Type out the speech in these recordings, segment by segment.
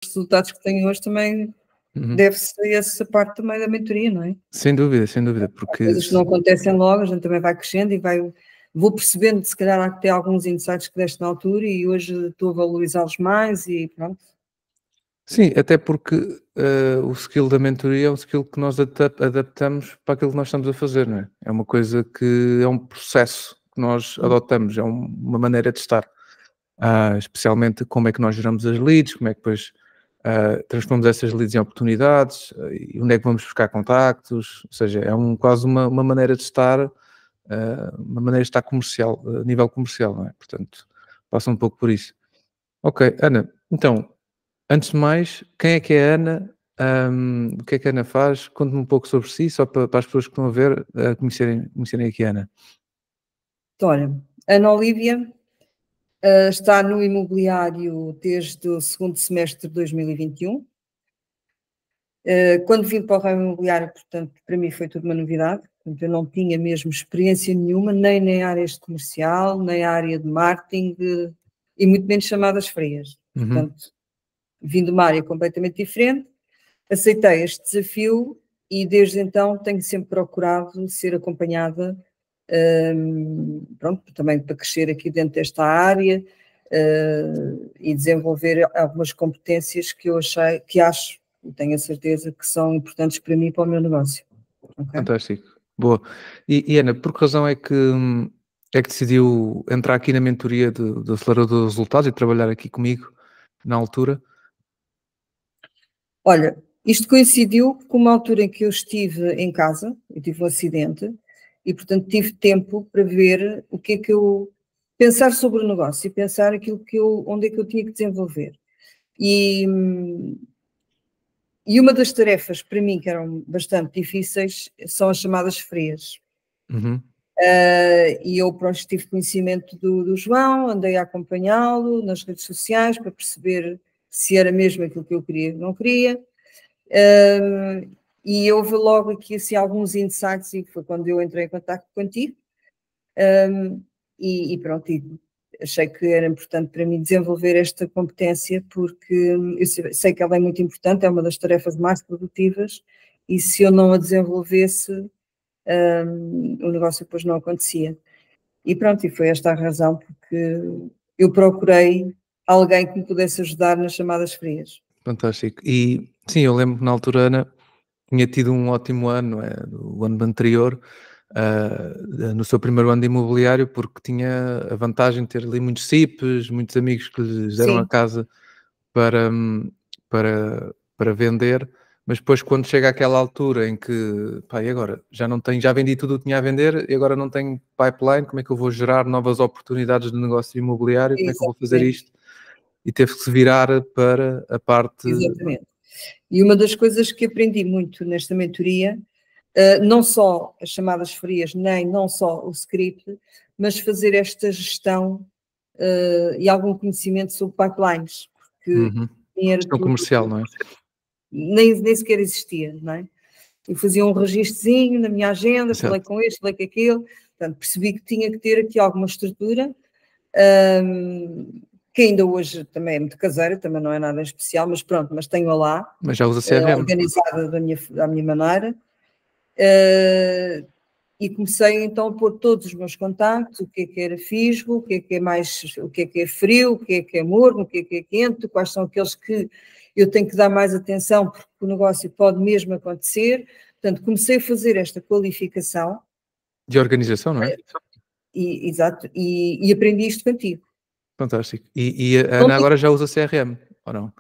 resultados que tenho hoje também deve-se a essa parte também da mentoria, não é? Sem dúvida, porque... Há coisas que não acontecem logo, a gente também vai crescendo e vou percebendo, se calhar há até alguns insights que deste na altura e hoje estou a valorizá-los mais e pronto. Sim, até porque o skill da mentoria é um skill que nós adaptamos para aquilo que nós estamos a fazer, não é? É uma coisa que é um processo que nós adotamos, é uma maneira de estar. Especialmente como é que nós geramos as leads, como é que depois transformamos essas leads em oportunidades, e onde é que vamos buscar contactos, ou seja, é quase uma maneira de estar, comercial, a nível comercial, não é? Portanto, passa um pouco por isso. Ok, Ana, então... Antes de mais, quem é que é a Ana? O que é que a Ana faz? Conte-me um pouco sobre si, só para as pessoas que estão a ver conhecerem aqui a Ana. Então, olha, Ana Olívia está no imobiliário desde o segundo semestre de 2021. Quando vim para o ramo imobiliário, portanto, para mim foi tudo uma novidade. Portanto, eu não tinha mesmo experiência nenhuma, nem na área de comercial, nem na área de marketing, e muito menos chamadas frias. Portanto, vim de uma área completamente diferente, aceitei este desafio e desde então tenho sempre procurado ser acompanhada, pronto, também para crescer aqui dentro desta área e desenvolver algumas competências que eu acho e tenho a certeza que são importantes para mim e para o meu negócio. Okay? Fantástico, boa. E Ana, por que razão é que decidiu entrar aqui na mentoria do Acelerador de Resultados e trabalhar aqui comigo na altura? Olha, isto coincidiu com uma altura em que eu estive em casa, eu tive um acidente e, portanto, tive tempo para ver o que é que eu... pensar sobre o negócio e pensar onde é que eu tinha que desenvolver. E uma das tarefas, para mim, que eram bastante difíceis, são as chamadas frias. E eu, pronto, tive conhecimento do João, andei a acompanhá-lo nas redes sociais para perceber se era mesmo aquilo que eu queria ou não queria. E houve logo aqui assim, alguns insights, e foi quando eu entrei em contato contigo. E pronto, achei que era importante para mim desenvolver esta competência, porque eu sei que ela é muito importante, é uma das tarefas mais produtivas, e se eu não a desenvolvesse, o negócio depois não acontecia. E pronto, e foi esta a razão, porque eu procurei alguém que me pudesse ajudar nas chamadas frias. Fantástico. E sim, eu lembro que na altura, Ana, tinha tido um ótimo ano, o ano anterior, no seu primeiro ano de imobiliário, porque tinha a vantagem de ter ali muitos CIPs, muitos amigos que lhes deram a casa para vender, mas depois quando chega àquela altura em que, pá, e agora? Já vendi tudo o que tinha a vender e agora não tenho pipeline, como é que eu vou gerar novas oportunidades de negócio imobiliário? Como é que eu vou fazer isto? E teve que se virar para a parte... Exatamente. E uma das coisas que aprendi muito nesta mentoria, não só as chamadas frias, nem não só o script, mas fazer esta gestão e algum conhecimento sobre pipelines, porque era gestão tudo, comercial, não é? Nem sequer existia, não é? Eu fazia um registrozinho na minha agenda, Exato. falei com este, falei com aquele, portanto, percebi que tinha que ter aqui alguma estrutura, que ainda hoje também é muito caseira, também não é nada especial, mas pronto, mas tenho-a lá. Mas já usa CRM. Organizada da minha maneira. E comecei então a pôr todos os meus contactos, o que era fisgo, o que é frio, o que é morno, o que é quente, quais são aqueles que eu tenho que dar mais atenção porque o negócio pode mesmo acontecer. Portanto, comecei a fazer esta qualificação. De organização, não é? Exato, e aprendi isto contigo. Fantástico. E a Ana agora já usa CRM, ou não?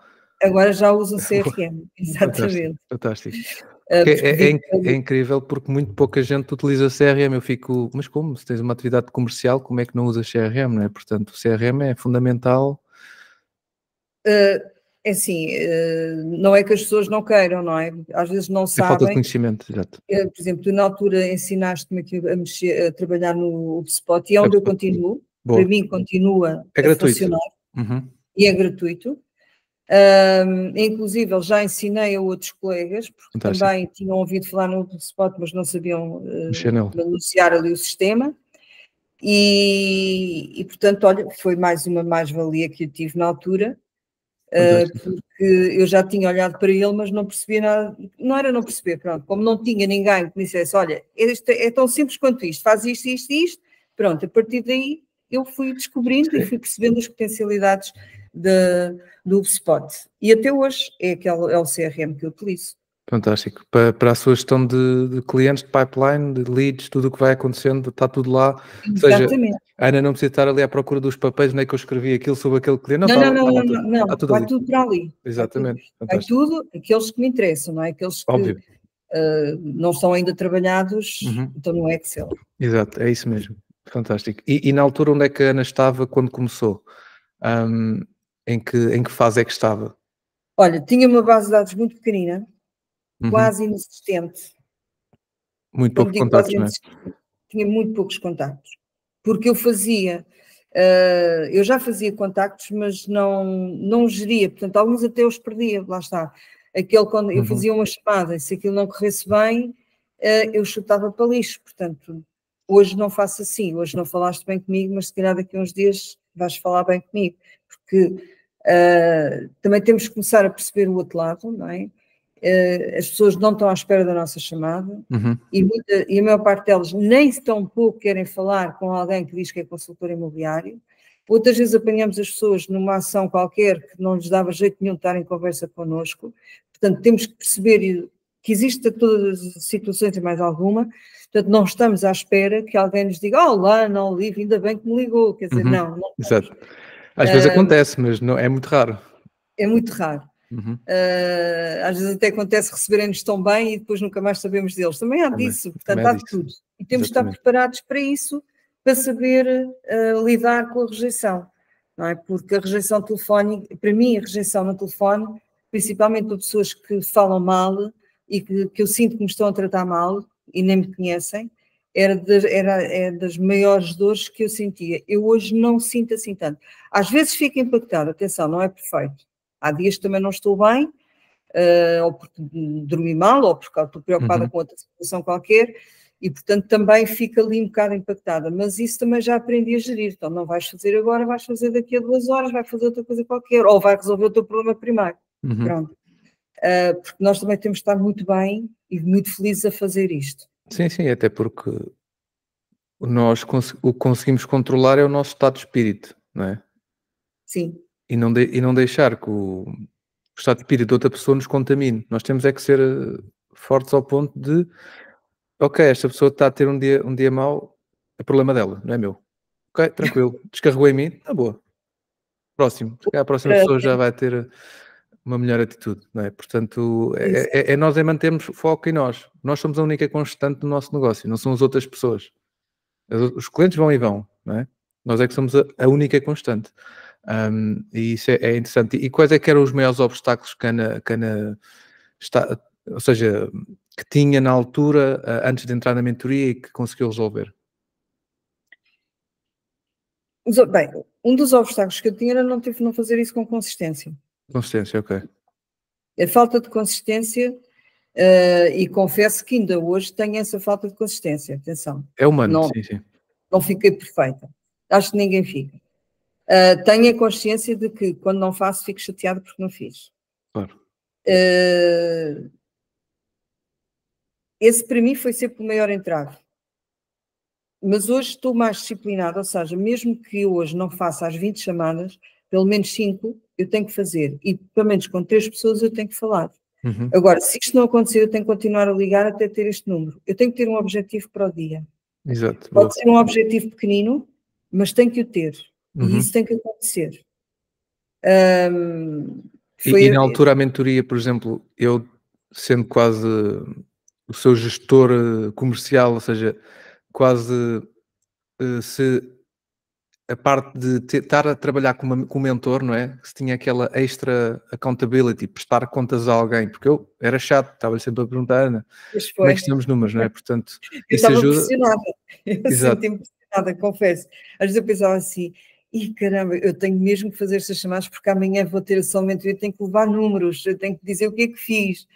Agora já uso o CRM, exatamente. Fantástico. É incrível porque muito pouca gente utiliza CRM. Eu fico, mas como? Se tens uma atividade comercial, como é que não usas CRM, não é? Portanto, o CRM é fundamental. É assim, não é que as pessoas não queiram, não é? Às vezes não sabem. É falta de conhecimento, exato. Por exemplo, tu na altura ensinaste-me aqui a trabalhar no HubSpot e é onde eu continuo. Boa. Para mim continua a gratuito. Funcionar. E é gratuito. Inclusive, eu já ensinei a outros colegas, porque também tinham ouvido falar no HubSpot, mas não sabiam anunciar ali o sistema. E portanto, olha, foi mais uma mais-valia que eu tive na altura, porque porque eu já tinha olhado para ele, mas não percebia nada, não era não perceber, pronto, como não tinha ninguém que me dissesse, olha, é tão simples quanto isto, faz isto, isto e isto, pronto, a partir daí eu fui descobrindo e fui percebendo as potencialidades do HubSpot. E até hoje é o CRM que eu utilizo. Fantástico. Para a sua gestão de clientes, de pipeline, de leads, tudo o que vai acontecendo, está tudo lá. Exatamente. Ou seja, a Ana não precisa estar ali à procura dos papéis, nem que eu escrevi aquilo sobre aquele cliente. Não, está tudo vai ali. tudo para ali. Exatamente. Vai tudo, aqueles que me interessam, não é? Aqueles que não estão ainda trabalhados, então no Excel. Exato, é isso mesmo. Fantástico. E na altura onde é que a Ana estava quando começou? Em que fase é que estava? Olha, tinha uma base de dados muito pequenina, quase inexistente. Muito poucos contactos, não é? Tinha muito poucos contactos. Porque eu já fazia contactos, mas não geria, portanto, alguns até os perdia, lá está. Quando eu fazia uma chamada, e se aquilo não corresse bem, eu chutava para lixo, portanto, hoje não faço assim, hoje não falaste bem comigo, mas se calhar daqui a uns dias vais falar bem comigo, porque também temos que começar a perceber o outro lado, não é? As pessoas não estão à espera da nossa chamada e a maior parte delas nem tão pouco querem falar com alguém que diz que é consultor imobiliário. Outras vezes apanhamos as pessoas numa ação qualquer que não lhes dava jeito nenhum de estar em conversa connosco. Portanto, temos que perceber que existe todas as situações e mais alguma. Portanto, não estamos à espera que alguém nos diga olá, não, Olívia, ainda bem que me ligou. Quer dizer, não. Exato. Às vezes acontece, mas não, é muito raro. É muito raro. Às vezes até acontece receberem-nos tão bem e depois nunca mais sabemos deles. Também há disso, portanto há de tudo. E temos de estar preparados para isso, para saber lidar com a rejeição, não é? Porque a rejeição telefónica, para mim a rejeição no telefone, principalmente para pessoas que falam mal e que eu sinto que me estão a tratar mal e nem me conhecem, é das maiores dores que eu sentia. Eu hoje não sinto assim tanto. Às vezes fico impactada, atenção, não é perfeito. Há dias que também não estou bem, ou porque dormi mal, ou porque estou preocupada com outra situação qualquer, e portanto também fico ali um bocado impactada. Mas isso também já aprendi a gerir. Então não vais fazer agora, vais fazer daqui a 2 horas, vais fazer outra coisa qualquer, ou vai resolver o teu problema primeiro. Pronto. Porque nós também temos de estar muito bem e muito felizes a fazer isto. Sim, até porque nós o que conseguimos controlar é o nosso estado de espírito, não é? Sim. E não deixar que o estado de espírito de outra pessoa nos contamine. Nós temos é que ser fortes ao ponto de ok, esta pessoa está a ter um dia mau, é problema dela, não é meu. Ok, tranquilo, descarregou em mim, está boa. Próximo, a próxima pessoa já vai ter uma melhor atitude, não é? Portanto, nós mantermos foco em nós. Nós somos a única constante do nosso negócio, não são as outras pessoas. Os clientes vão e vão, não é? Nós é que somos a única constante. E isso é interessante. E quais é que eram os maiores obstáculos que a Ana está, ou seja, que tinha na altura, antes de entrar na mentoria e que conseguiu resolver? Bem, um dos obstáculos que eu tinha era não fazer isso com consistência. Consistência, ok. A falta de consistência, e confesso que ainda hoje tenho essa falta de consistência, atenção. É humano, sim. Não fiquei perfeita. Acho que ninguém fica. Tenho a consciência de que quando não faço fico chateada porque não fiz. Claro. Esse para mim foi sempre o maior entrave. Mas hoje estou mais disciplinada, ou seja, mesmo que eu hoje não faça as 20 chamadas, pelo menos 5 eu tenho que fazer. E pelo menos com 3 pessoas eu tenho que falar. Agora, se isto não acontecer, eu tenho que continuar a ligar até ter este número. Eu tenho que ter um objetivo para o dia. Exato. Pode ser um objetivo pequenino, mas tem que o ter. E isso tem que acontecer. E na altura a mentoria, por exemplo, eu sendo quase o seu gestor comercial, ou seja, quase se a parte de estar a trabalhar com um mentor, não é? Se tinha aquela extra accountability, prestar contas a alguém, porque eu era chato, estava-lhe sempre a perguntar, Ana, como é que estamos números, não é? Portanto, isso estava ajuda. Pressionada. Eu senti-me pressionada, confesso. Às vezes eu pensava assim, caramba, eu tenho mesmo que fazer estas chamadas porque amanhã vou ter somente, eu tenho que levar números, eu tenho que dizer o que é que fiz.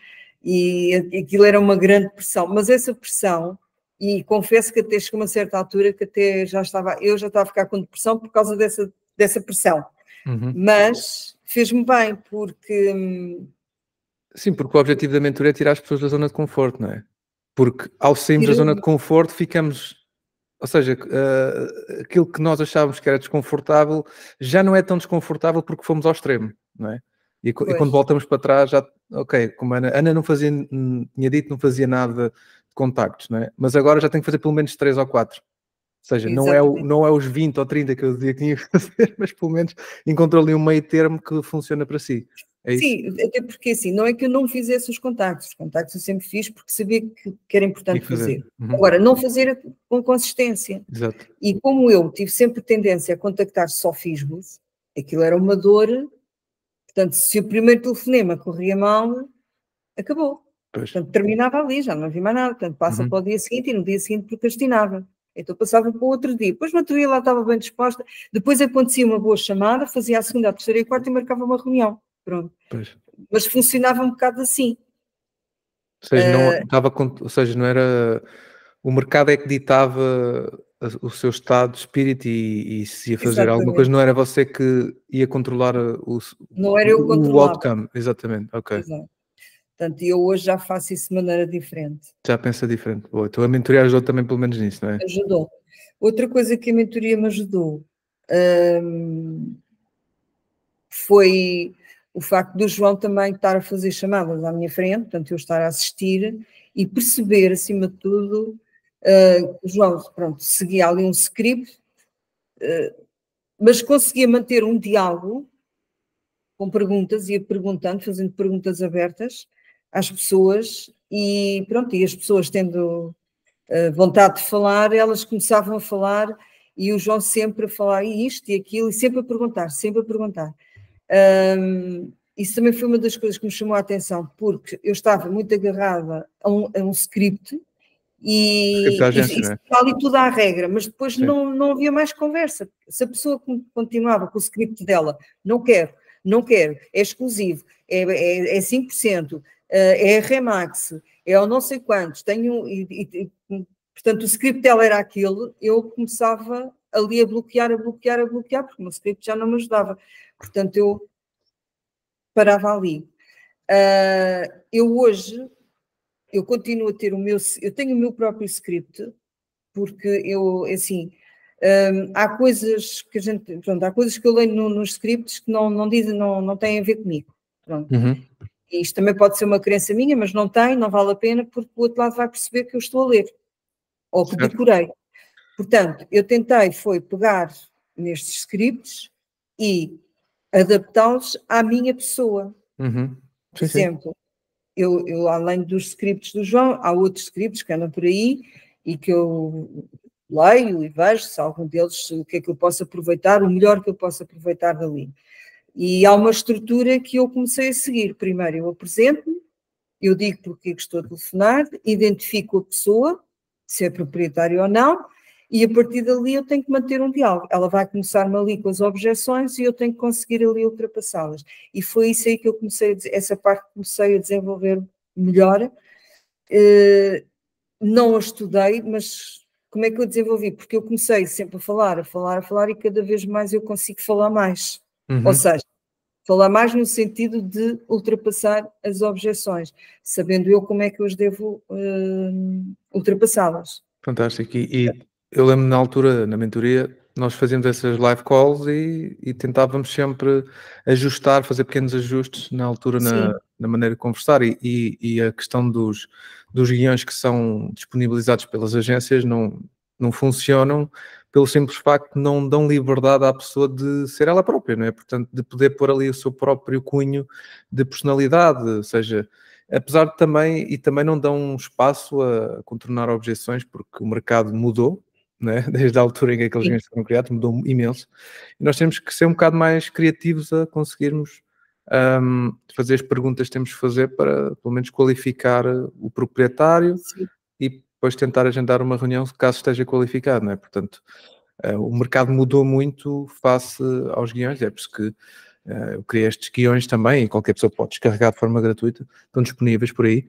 E aquilo era uma grande pressão, mas essa pressão, e confesso que até chegou a uma certa altura que até eu já estava a ficar com depressão por causa dessa pressão. Mas fez-me bem, porque... Sim, porque o objetivo da mentoria é tirar as pessoas da zona de conforto, não é? Porque ao sairmos da zona de conforto ficamos... Ou seja, aquilo que nós achávamos que era desconfortável já não é tão desconfortável porque fomos ao extremo, não é? E quando voltamos para trás, já, ok, como a Ana não fazia, tinha dito, não fazia nada de contactos, não é? Mas agora já tenho que fazer pelo menos 3 ou 4. Ou seja, não é os 20 ou 30 que eu dizia que tinha que fazer, mas pelo menos encontrou ali um meio termo que funciona para si. É isso? Sim, até porque assim, não é que eu não fizesse os contactos eu sempre fiz porque sabia que era importante fazer. Agora, não fazer com consistência. Exato. E como eu tive sempre tendência a contactar sofismos, aquilo era uma dor, portanto, se o primeiro telefonema corria mal, acabou. Pois. Portanto, terminava ali, já não havia mais nada, portanto, passa para o dia seguinte e no dia seguinte procrastinava. Então passava para o outro dia. Depois, no outro dia, lá estava bem disposta. Depois acontecia uma boa chamada, fazia a segunda, a terceira e a quarta e marcava uma reunião. Pronto. Pois. Mas funcionava um bocado assim. Ou seja, ou seja, não era... O mercado é que ditava o seu estado de espírito e se ia fazer alguma coisa, não era você que ia controlar não era eu que controlava. Outcome. Exatamente, ok. Exato. Portanto, eu hoje já faço isso de maneira diferente. Já pensa diferente. Boa. Então a mentoria ajudou também pelo menos nisso, não é? Ajudou. Outra coisa que a mentoria me ajudou foi o facto do João também estar a fazer chamadas à minha frente, portanto, eu estar a assistir e perceber, acima de tudo, o João, pronto, seguia ali um script, mas conseguia manter um diálogo com perguntas, ia perguntando, fazendo perguntas abertas às pessoas e pronto, e as pessoas tendo vontade de falar, elas começavam a falar e o João sempre a falar isto e aquilo e sempre a perguntar, sempre a perguntar. Isso também foi uma das coisas que me chamou a atenção, porque eu estava muito agarrada a um script e estava ali tudo à regra, mas depois não havia mais conversa. Se a pessoa continuava com o script dela, não quero, é exclusivo, é 5%, é Remax, é o não sei quantos, portanto o script dela era aquele, eu começava ali a bloquear, porque o meu script já não me ajudava. Portanto, eu parava ali. Eu hoje, eu continuo a ter eu tenho o meu próprio script, porque eu, assim, há coisas que há coisas que eu leio nos scripts que não dizem, não têm a ver comigo. Pronto. E isto também pode ser uma crença minha, mas não vale a pena, porque o outro lado vai perceber que eu estou a ler, ou que decorei. Portanto, eu tentei foi pegar nestes scripts e adaptá-los à minha pessoa. Por exemplo, eu além dos scripts do João, há outros scripts que andam por aí e que eu leio e vejo se algum deles, o que é que eu posso aproveitar, o melhor que eu posso aproveitar dali. E há uma estrutura que eu comecei a seguir. Primeiro eu apresento-me, eu digo porque é que estou a telefonar, identifico a pessoa, se é proprietário ou não, e a partir dali eu tenho que manter um diálogo. Ela vai começar-me ali com as objeções e eu tenho que conseguir ali ultrapassá-las. E foi isso aí que eu essa parte comecei a desenvolver melhor. Não a estudei, mas como é que eu desenvolvi? Porque eu comecei sempre a falar e cada vez mais eu consigo falar mais. Ou seja, falar mais no sentido de ultrapassar as objeções, sabendo eu como é que eu as devo ultrapassá-las. Fantástico. E eu lembro na altura, na mentoria, nós fazíamos essas live calls e tentávamos sempre ajustar, fazer pequenos ajustes na altura na maneira de conversar e a questão dos guiões que são disponibilizados pelas agências não funcionam pelo simples facto de não dão liberdade à pessoa de ser ela própria, não é? Portanto, de poder pôr ali o seu próprio cunho de personalidade, ou seja, apesar de também não dão espaço a contornar objeções, porque o mercado mudou, né? Desde a altura em que aqueles guiões foram criados, mudou imenso, e nós temos que ser um bocado mais criativos a conseguirmos fazer as perguntas que temos que fazer para, pelo menos, qualificar o proprietário e depois tentar agendar uma reunião caso esteja qualificado, não é? Portanto, o mercado mudou muito face aos guiões, é por isso que eu criei estes guiões também e qualquer pessoa pode descarregar de forma gratuita, estão disponíveis por aí,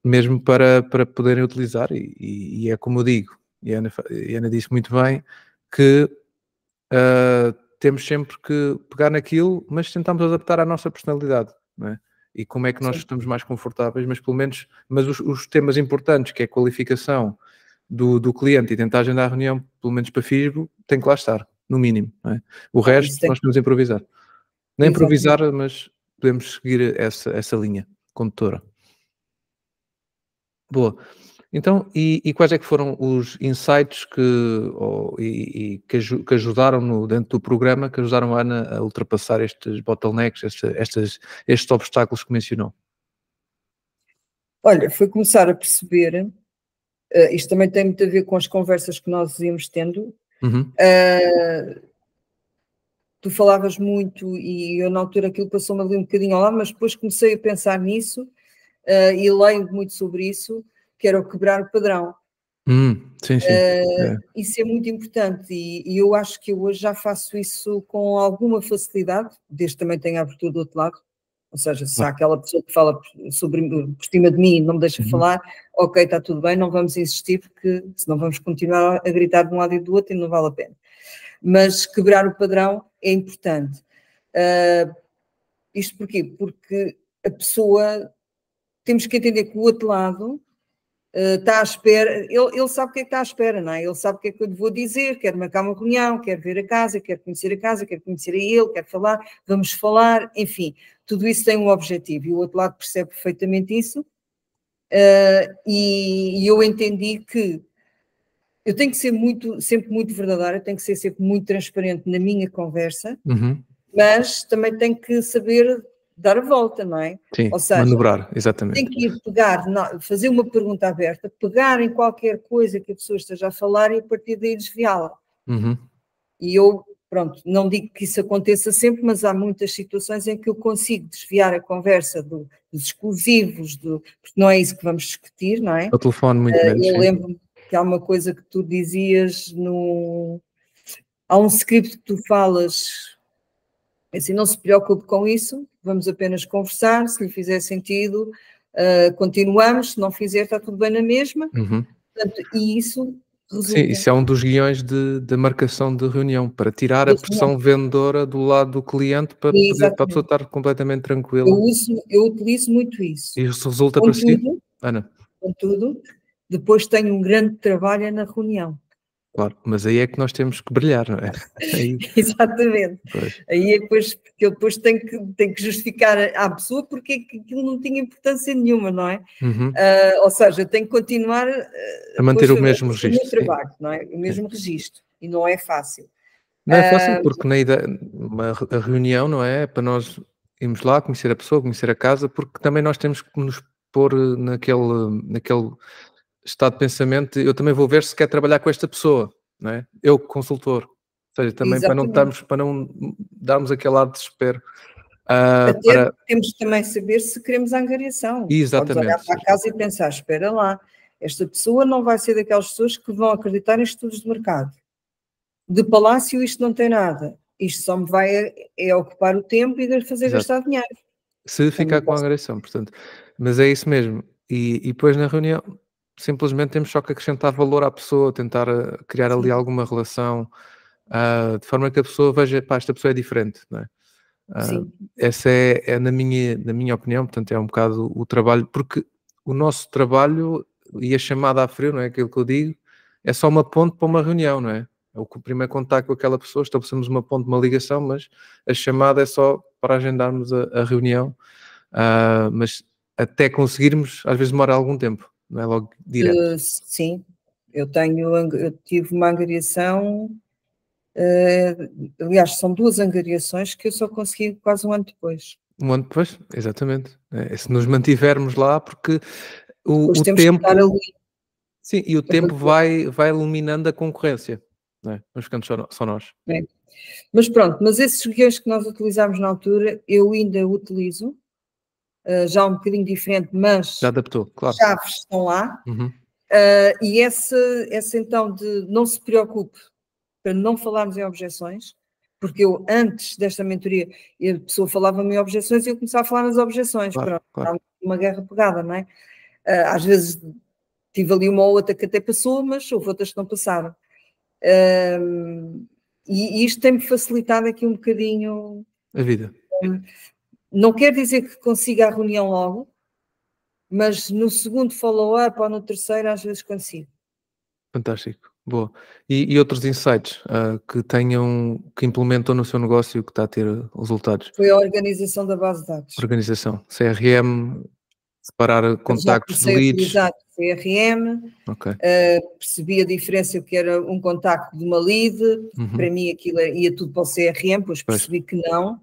mesmo para poderem utilizar e é como eu digo, e a Ana disse muito bem, que temos sempre que pegar naquilo, mas tentamos adaptar à nossa personalidade, não é? E como é que nós Sim. estamos mais confortáveis, mas pelo menos, mas os temas importantes, que é a qualificação do cliente e tentar agendar a reunião, pelo menos para FISBO, tem que lá estar, no mínimo, não é? O resto Isso tem nós podemos improvisar. Não exatamente. improvisar, mas podemos seguir essa linha condutora. Boa. Então, e quais é que foram os insights que ajudaram dentro do programa, que ajudaram a Ana a ultrapassar estes bottlenecks, estes obstáculos que mencionou? Olha, foi começar a perceber, isto também tem muito a ver com as conversas que nós íamos tendo. Uhum. Tu falavas muito e eu na altura aquilo passou-me ali um bocadinho ao lado, mas depois comecei a pensar nisso e leio muito sobre isso, que era o quebrar o padrão. Sim, sim. Isso é muito importante e eu acho que eu hoje já faço isso com alguma facilidade, desde que também tenho a abertura do outro lado, ou seja, se há aquela pessoa que fala por cima de mim e não me deixa falar, ok, está tudo bem, não vamos insistir porque senão vamos continuar a gritar de um lado e do outro e não vale a pena. Mas quebrar o padrão é importante. Isto porquê? Porque a pessoa, temos que entender que o outro lado está à espera, ele sabe o que é que está à espera, não é? Ele sabe o que é que eu lhe vou dizer, quer marcar uma reunião, quer ver a casa, quer conhecer a ele, quer falar, vamos falar, enfim, tudo isso tem um objetivo e o outro lado percebe perfeitamente isso e eu entendi que eu tenho que ser sempre muito verdadeira, tenho que ser sempre muito transparente na minha conversa, mas também tenho que saber dar a volta, não é? Sim, ou seja, manobrar, exatamente. tem que ir fazer uma pergunta aberta, pegar em qualquer coisa que a pessoa esteja a falar e a partir daí desviá-la. E eu, pronto, não digo que isso aconteça sempre, mas há muitas situações em que eu consigo desviar a conversa dos exclusivos, porque não é isso que vamos discutir, não é? O telefone muito menos. Eu lembro-me que há uma coisa que tu dizias há um script que tu falas, assim, não se preocupe com isso, vamos apenas conversar, se lhe fizer sentido, continuamos, se não fizer está tudo bem na mesma, portanto, e isso resulta... Sim, isso é um dos guiões da marcação de reunião, para tirar a pressão vendedora do lado do cliente, para a pessoa estar completamente tranquila. Eu utilizo muito isso. E isso resulta para si, Ana? Contudo, depois tenho um grande trabalho na reunião. Claro, mas aí é que nós temos que brilhar, não é? Aí, exatamente. pois. Aí é depois, porque eu depois tenho que justificar à pessoa porque é que aquilo não tinha importância nenhuma, não é? Ou seja, eu tenho que continuar a manter o mesmo registro. O meu trabalho, não é? O mesmo registro. E não é fácil. Não é fácil porque a reunião, não é? Para nós irmos lá, conhecer a pessoa, conhecer a casa, porque também nós temos que nos pôr naquele estado de pensamento, eu também vou ver se quer trabalhar com esta pessoa, não é? Eu, consultor. Ou seja, também para não darmos aquele lado de desespero. Até temos que também saber se queremos a angariação. Exatamente. Podes olhar para a casa e pensar, espera lá, esta pessoa não vai ser daquelas pessoas que vão acreditar em estudos de mercado. De palácio isto não tem nada. Isto só me vai ocupar o tempo e fazer gastar dinheiro. Se ficar com a agressão, portanto. Mas é isso mesmo. E depois na reunião, simplesmente temos só que acrescentar valor à pessoa, tentar criar ali alguma relação, de forma que a pessoa veja, pá, esta pessoa é diferente, não é? Essa é na minha opinião, portanto é um bocado o trabalho, porque o nosso trabalho e a chamada à frio, não é aquilo que eu digo, é só uma ponte para uma reunião, não é? É o primeiro contacto com aquela pessoa, estabelecemos uma ponte, uma ligação, mas a chamada é só para agendarmos a reunião, mas até conseguirmos, às vezes demora algum tempo, não é logo direto. Sim, eu tive uma angariação, aliás, são 2 angariações que eu só consegui quase um ano depois. Um ano depois, exatamente. Se nos mantivermos lá, porque o tempo... Sim, e o tempo vai eliminando a concorrência, não é? Vamos ficando só nós. Mas pronto, mas esses guiões que nós utilizámos na altura, eu ainda utilizo, já um bocadinho diferente, mas já adaptou, claro. As chaves estão lá. E essa então de não se preocupe para não falarmos em objeções, porque eu antes desta mentoria a pessoa falava-me em objeções e eu começava a falar nas objeções, claro. Uma guerra pegada, não é? Às vezes tive ali uma ou outra que até passou, mas houve outras que não passaram. E isto tem-me facilitado aqui um bocadinho a vida. Não quer dizer que consiga a reunião logo, mas no segundo follow-up ou no terceiro às vezes consigo. Fantástico, boa. E outros insights que implementam no seu negócio que está a ter resultados? Foi a organização da base de dados. Organização, CRM, separar contactos de leads. Já comecei a utilizar CRM, Okay. Percebi a diferença que era um contacto de uma lead, para mim aquilo ia tudo para o CRM, pois percebi que não,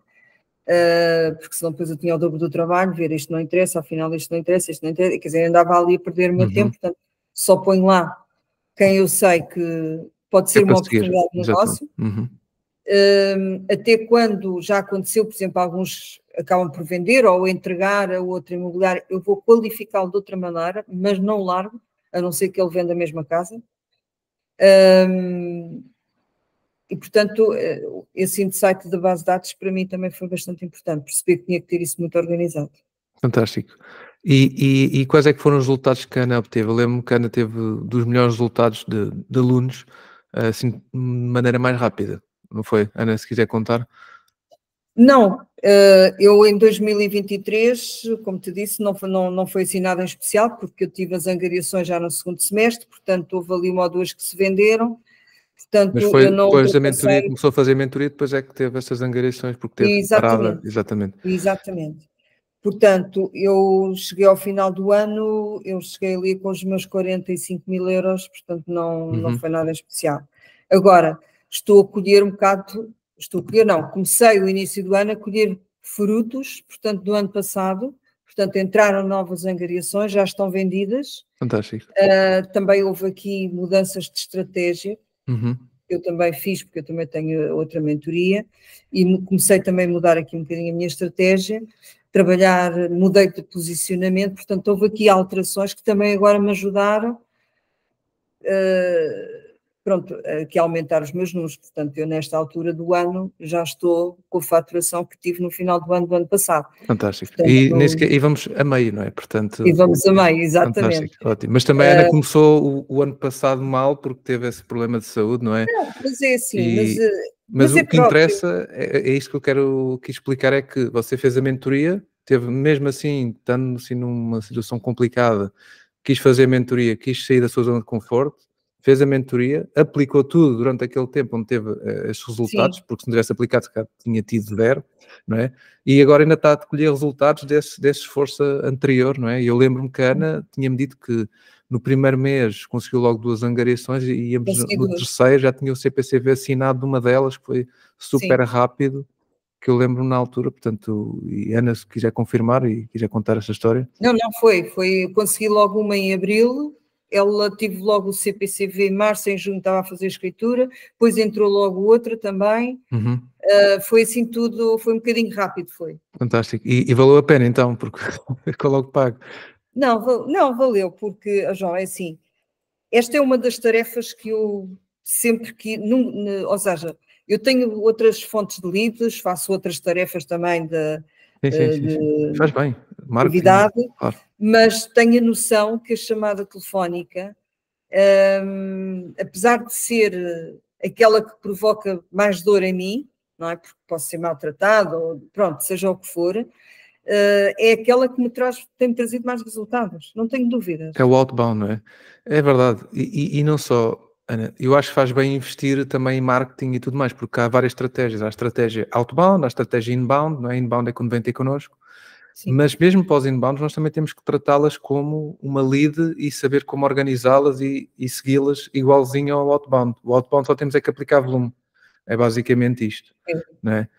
porque senão depois eu tinha o dobro do trabalho, ver isto não interessa, afinal isto não interessa, quer dizer, andava ali a perder o meu tempo, portanto só ponho lá quem eu sei que pode ser uma oportunidade de negócio. Até quando já aconteceu, por exemplo, alguns acabam por vender ou entregar a outra imobiliária, eu vou qualificá-lo de outra maneira, mas não largo, a não ser que ele venda a mesma casa. E, portanto, esse insight da base de dados para mim também foi bastante importante, perceber que tinha que ter isso muito organizado. Fantástico. E quais é que foram os resultados que a Ana obteve? Eu lembro-me que a Ana teve dos melhores resultados de alunos, assim, de maneira mais rápida, não foi? Ana, se quiser contar. Não, eu em 2023, como te disse, não foi assim nada em especial, porque eu tive as angariações já no segundo semestre, portanto houve ali uma ou duas que se venderam. Portanto, mas foi eu não depois da mentoria, começou a fazer mentoria, depois é que teve essas angariações, porque teve parada. Exatamente. Portanto, eu cheguei ao final do ano, eu cheguei ali com os meus 45 mil euros, portanto não foi nada especial. Agora, estou a colher um bocado, comecei o início do ano a colher frutos, portanto, do ano passado, portanto, entraram novas angariações, já estão vendidas. Fantástico. Também houve aqui mudanças de estratégia, eu também fiz, porque eu também tenho outra mentoria, e comecei também a mudar aqui um bocadinho a minha estratégia, mudei de posicionamento, portanto houve aqui alterações que também agora me ajudaram aqui a aumentar os meus números, portanto eu nesta altura do ano já estou com a faturação que tive no final do ano passado. Fantástico. Portanto, e vamos a meio, não é? Portanto, e vamos a meio, exatamente. Fantástico, ótimo. Mas também a Ana começou o ano passado mal porque teve esse problema de saúde, não é? Não, mas é assim, mas o que interessa, é isto que eu quero explicar, é que você fez a mentoria, teve mesmo assim, estando assim numa situação complicada, quis fazer a mentoria, quis sair da sua zona de conforto, fez a mentoria, aplicou tudo durante aquele tempo onde teve estes resultados, porque se não tivesse aplicado, tinha tido zero, não é? E agora ainda está a colher resultados desse esforço anterior, não é? E eu lembro-me que a Ana tinha-me dito que no primeiro mês conseguiu logo 2 angariações e íamos no terceiro, já tinha o CPCV assinado de uma delas, que foi super rápido, que eu lembro-me na altura, portanto, e Ana, se quiser confirmar e quiser contar essa história. Não, foi, consegui logo uma em abril, ela tive logo o CPCV em março, em junho estava a fazer a escritura, depois entrou logo outra também, foi assim tudo, foi um bocadinho rápido, foi. Fantástico, e valeu a pena então, porque ficou logo pago. Não, valeu, porque, João, é assim, esta é uma das tarefas que eu sempre que, ou seja, eu tenho outras fontes de leads, faço outras tarefas também Sim. Faz bem, marketing, claro. Mas tenho a noção que a chamada telefónica, apesar de ser aquela que provoca mais dor em mim, não é? Porque posso ser maltratado, ou pronto, seja o que for, é aquela que tem-me trazido mais resultados, não tenho dúvidas. É o outbound, não é? É verdade. E não só, Ana, eu acho que faz bem investir também em marketing e tudo mais, porque há várias estratégias. Há a estratégia outbound, há a estratégia inbound, não é? Inbound é quando vem ter connosco. Sim. Mas mesmo para os inbounds nós também temos que tratá-las como uma lead e saber como organizá-las e segui-las igualzinho ao outbound. O outbound só temos é que aplicar volume. É basicamente isto, não é?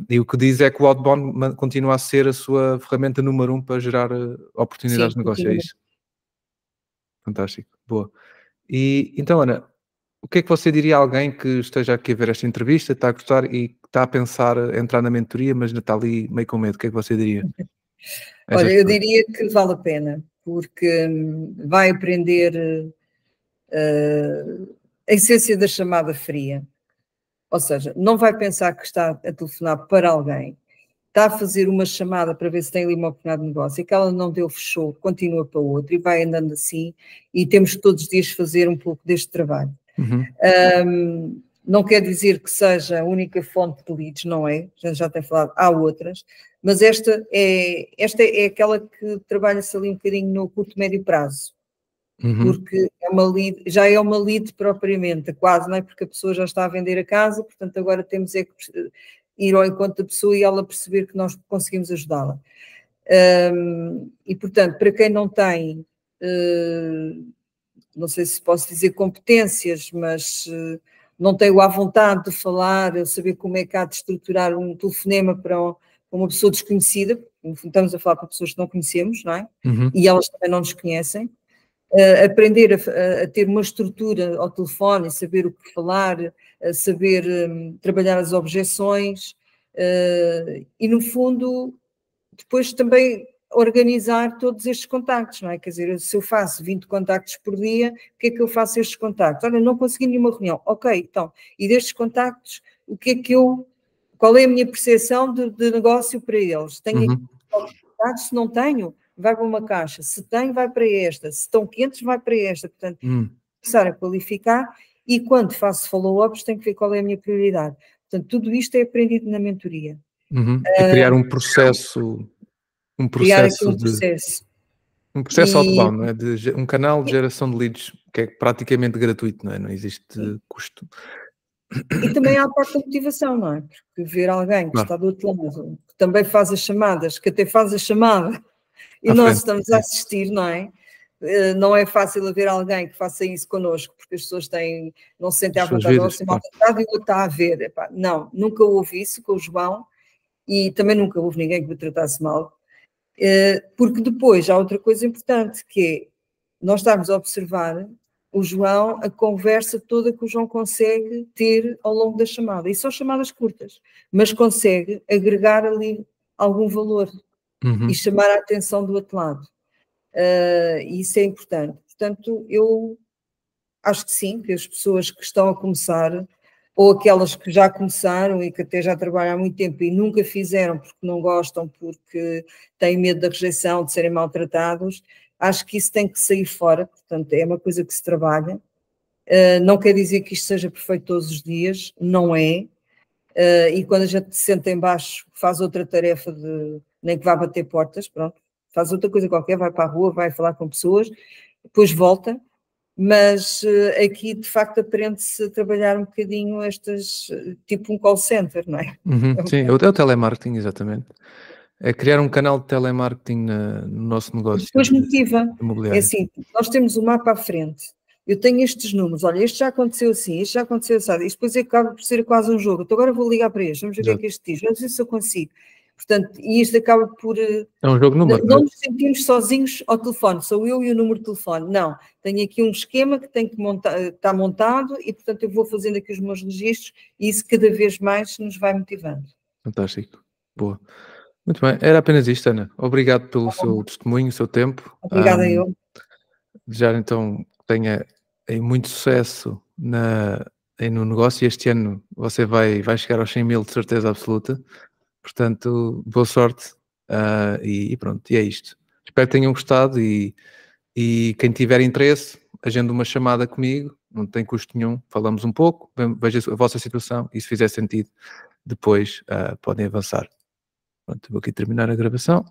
E o que diz é que o outbound continua a ser a sua ferramenta número 1 para gerar oportunidades de negócio, é isso? Fantástico, boa. E então, Ana, o que é que você diria a alguém que esteja aqui a ver esta entrevista, está a gostar e está a pensar entrar na mentoria, mas ainda está ali meio com medo? O que é que você diria? Olha, eu diria que vale a pena, porque vai aprender a essência da chamada fria. Ou seja, não vai pensar que está a telefonar para alguém, está a fazer uma chamada para ver se tem ali uma oportunidade de negócio, e que ela não deu, fechou, continua para outro e vai andando assim, e temos que todos os dias fazer um pouco deste trabalho. Não quer dizer que seja a única fonte de leads, não é? A gente já tem falado, há outras, mas esta é aquela que trabalha-se ali um bocadinho no curto, médio prazo. Porque é uma lead, já é uma lead propriamente, quase, não é? Porque a pessoa já está a vender a casa, portanto agora temos é que ir ao encontro da pessoa e ela perceber que nós conseguimos ajudá-la. E portanto, para quem não tem, não sei se posso dizer competências, mas não tem à vontade de falar, saber como é que há de estruturar um telefonema para uma pessoa desconhecida, estamos a falar para pessoas que não conhecemos, não é? E elas também não nos conhecem. Aprender a ter uma estrutura ao telefone, saber o que falar, saber trabalhar as objeções e, no fundo, depois também organizar todos estes contactos, não é? Quer dizer, se eu faço 20 contactos por dia, o que é que eu faço estes contactos? Olha, não consegui nenhuma reunião. Ok, então, e destes contactos, o que é que qual é a minha percepção de negócio para eles? Tenho contactos, se não tenho, vai para uma caixa, se tem, vai para esta, se estão quentes, vai para esta, portanto, começar a qualificar e quando faço follow-ups tenho que ver qual é a minha prioridade. Portanto, tudo isto é aprendido na mentoria. É criar um processo, criar aqui um processo. Um processo outbound, não é? Um canal de geração de leads que é praticamente gratuito, não é? Não existe custo. E também há a parte da motivação, não é? Porque ver alguém que está do outro lado, que também faz as chamadas, que até faz a chamada, e nós estamos a assistir, não é? Não é fácil haver alguém que faça isso connosco, porque as pessoas não se sentem à vontade, não se sentem à vontade e o outro está a ver. Epá, não, nunca houve isso com o João e também nunca houve ninguém que me tratasse mal. Porque depois há outra coisa importante, que é nós estamos a observar o João, a conversa toda que o João consegue ter ao longo da chamada. E são chamadas curtas, mas consegue agregar ali algum valor e chamar a atenção do outro lado. E isso é importante. Portanto, eu acho que sim, que as pessoas que estão a começar, ou aquelas que já começaram e que até já trabalham há muito tempo e nunca fizeram porque não gostam, porque têm medo da rejeição, de serem maltratados, acho que isso tem que sair fora, portanto é uma coisa que se trabalha. Não quer dizer que isto seja perfeito todos os dias, não é. E quando a gente se senta em baixo, faz outra tarefa nem que vá bater portas, pronto, faz outra coisa qualquer, vai para a rua, vai falar com pessoas, depois volta. Mas aqui, de facto, aprende-se a trabalhar um bocadinho tipo um call center, não é? Sim, é o telemarketing, exatamente. É criar um canal de telemarketing no nosso negócio. Depois motiva. É assim, nós temos o mapa à frente. Eu tenho estes números, olha, este já aconteceu assim, este já aconteceu assim, isto depois acaba por ser quase um jogo. Então agora vou ligar para este, vamos ver o que é que este diz, vamos ver se eu consigo. Portanto, e isto acaba por... É um jogo de número. Não nos sentimos sozinhos ao telefone, sou eu e o número de telefone. Não, tenho aqui um esquema que tem que está montado e, portanto, eu vou fazendo aqui os meus registros e isso cada vez mais nos vai motivando. Fantástico. Boa. Muito bem, era apenas isto, Ana. Obrigado pelo seu testemunho, o seu tempo. Obrigada eu. Desejar então que tenha muito sucesso no negócio e este ano você vai chegar aos 100 mil de certeza absoluta. Portanto, boa sorte e pronto, e é isto. Espero que tenham gostado e quem tiver interesse, agende uma chamada comigo, não tem custo nenhum, falamos um pouco, veja a vossa situação e se fizer sentido, depois podem avançar. Pronto, vou aqui terminar a gravação.